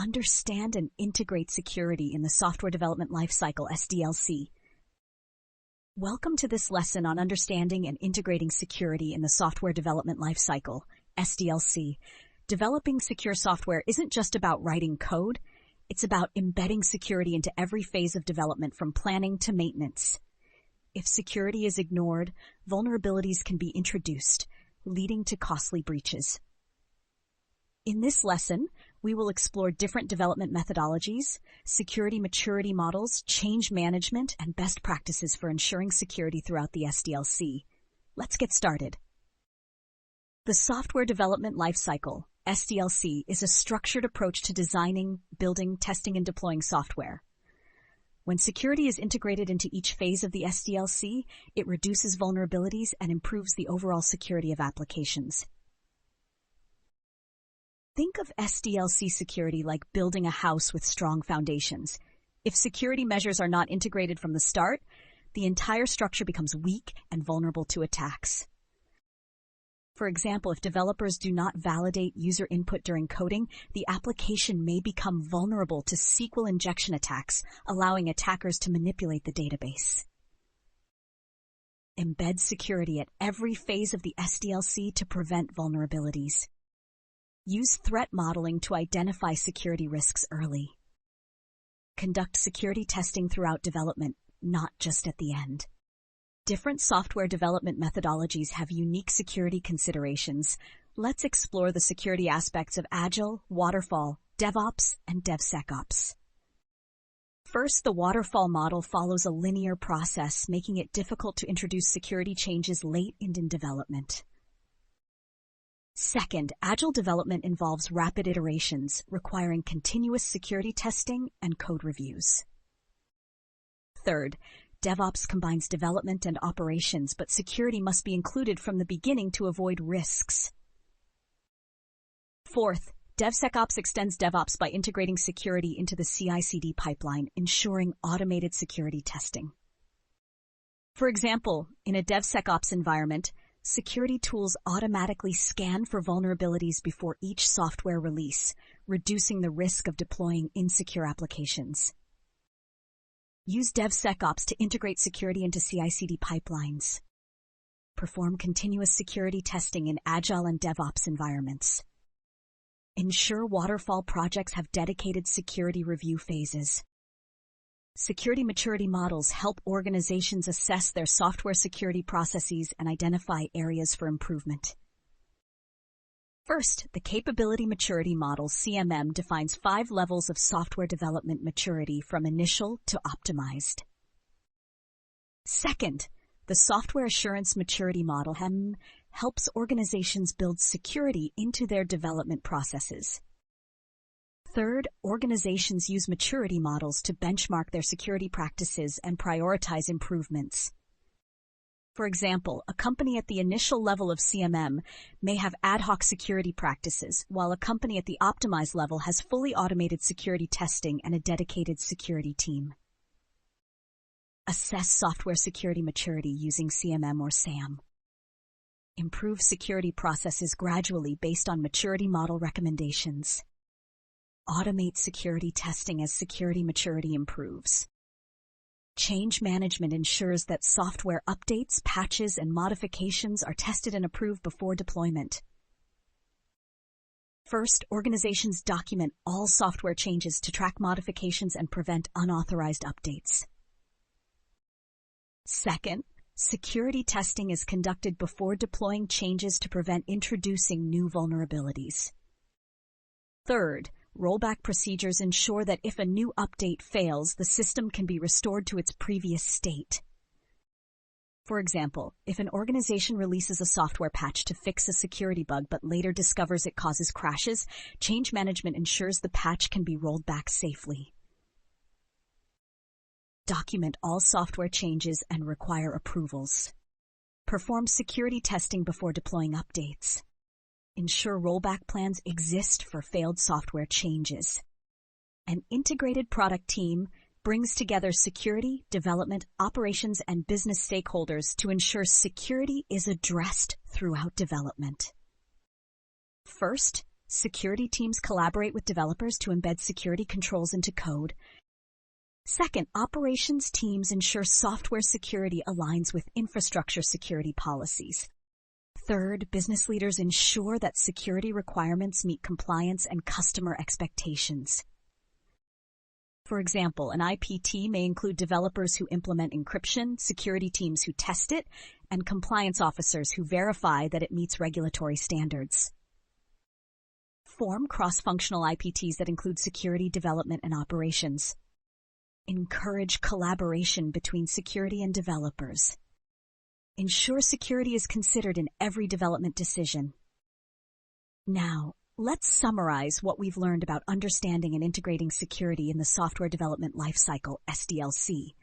Understand and integrate security in the software development lifecycle, SDLC. Welcome to this lesson on understanding and integrating security in the software development lifecycle, SDLC. Developing secure software isn't just about writing code, it's about embedding security into every phase of development from planning to maintenance. If security is ignored, vulnerabilities can be introduced, leading to costly breaches. In this lesson, we will explore different development methodologies, security maturity models, change management, and best practices for ensuring security throughout the SDLC. Let's get started. The Software Development Lifecycle, SDLC, is a structured approach to designing, building, testing, and deploying software. When security is integrated into each phase of the SDLC, it reduces vulnerabilities and improves the overall security of applications. Think of SDLC security like building a house with strong foundations. If security measures are not integrated from the start, the entire structure becomes weak and vulnerable to attacks. For example, if developers do not validate user input during coding, the application may become vulnerable to SQL injection attacks, allowing attackers to manipulate the database. Embed security at every phase of the SDLC to prevent vulnerabilities. Use threat modeling to identify security risks early. Conduct security testing throughout development, not just at the end. Different software development methodologies have unique security considerations. Let's explore the security aspects of Agile, Waterfall, DevOps, and DevSecOps. First, the Waterfall model follows a linear process, making it difficult to introduce security changes late in development. Second, Agile development involves rapid iterations, requiring continuous security testing and code reviews. Third, DevOps combines development and operations, but security must be included from the beginning to avoid risks. Fourth, DevSecOps extends DevOps by integrating security into the CI/CD pipeline, ensuring automated security testing. For example, in a DevSecOps environment, security tools automatically scan for vulnerabilities before each software release, reducing the risk of deploying insecure applications. Use DevSecOps to integrate security into CI/CD pipelines. Perform continuous security testing in Agile and DevOps environments. Ensure Waterfall projects have dedicated security review phases. Security maturity models help organizations assess their software security processes and identify areas for improvement. First, the Capability Maturity Model, SAMM, defines 5 levels of software development maturity from initial to optimized. Second, the Software Assurance Maturity Model, SAMM, helps organizations build security into their development processes. Third, organizations use maturity models to benchmark their security practices and prioritize improvements. For example, a company at the initial level of SAMM may have ad hoc security practices, while a company at the optimized level has fully automated security testing and a dedicated security team. Assess software security maturity using SAMM or SAMM. Improve security processes gradually based on maturity model recommendations. Automate security testing as security maturity improves. Change management ensures that software updates, patches, and modifications are tested and approved before deployment. First, organizations document all software changes to track modifications and prevent unauthorized updates. Second, security testing is conducted before deploying changes to prevent introducing new vulnerabilities. Third, rollback procedures ensure that if a new update fails, the system can be restored to its previous state. For example, if an organization releases a software patch to fix a security bug but later discovers it causes crashes, change management ensures the patch can be rolled back safely. Document all software changes and require approvals. Perform security testing before deploying updates. Ensure rollback plans exist for failed software changes. An integrated product team brings together security, development, operations, and business stakeholders to ensure security is addressed throughout development. First, Security teams collaborate with developers to embed security controls into code. Second, operations teams ensure software security aligns with infrastructure security policies. Third, business leaders ensure that security requirements meet compliance and customer expectations. For example, an IPT may include developers who implement encryption, security teams who test it, and compliance officers who verify that it meets regulatory standards. Form cross-functional IPTs that include security development and operations. Encourage collaboration between security and developers. Ensure security is considered in every development decision. Now, let's summarize what we've learned about understanding and integrating security in the software development lifecycle, SDLC.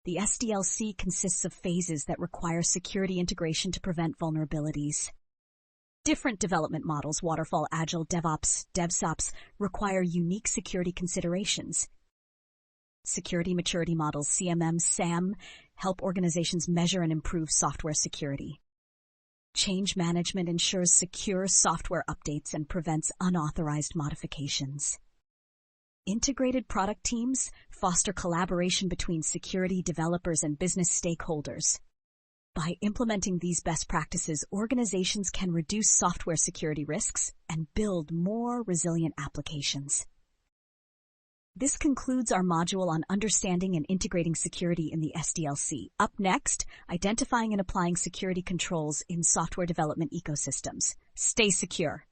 The SDLC consists of phases that require security integration to prevent vulnerabilities. Different development models, Waterfall, Agile, DevOps, DevSecOps, require unique security considerations. Security maturity models, SAMM, SAMM, help organizations measure and improve software security. Change management ensures secure software updates and prevents unauthorized modifications. Integrated product teams foster collaboration between security developers and business stakeholders. By implementing these best practices, organizations can reduce software security risks and build more resilient applications. This concludes our module on understanding and integrating security in the SDLC. Up next, identifying and applying security controls in software development ecosystems. Stay secure.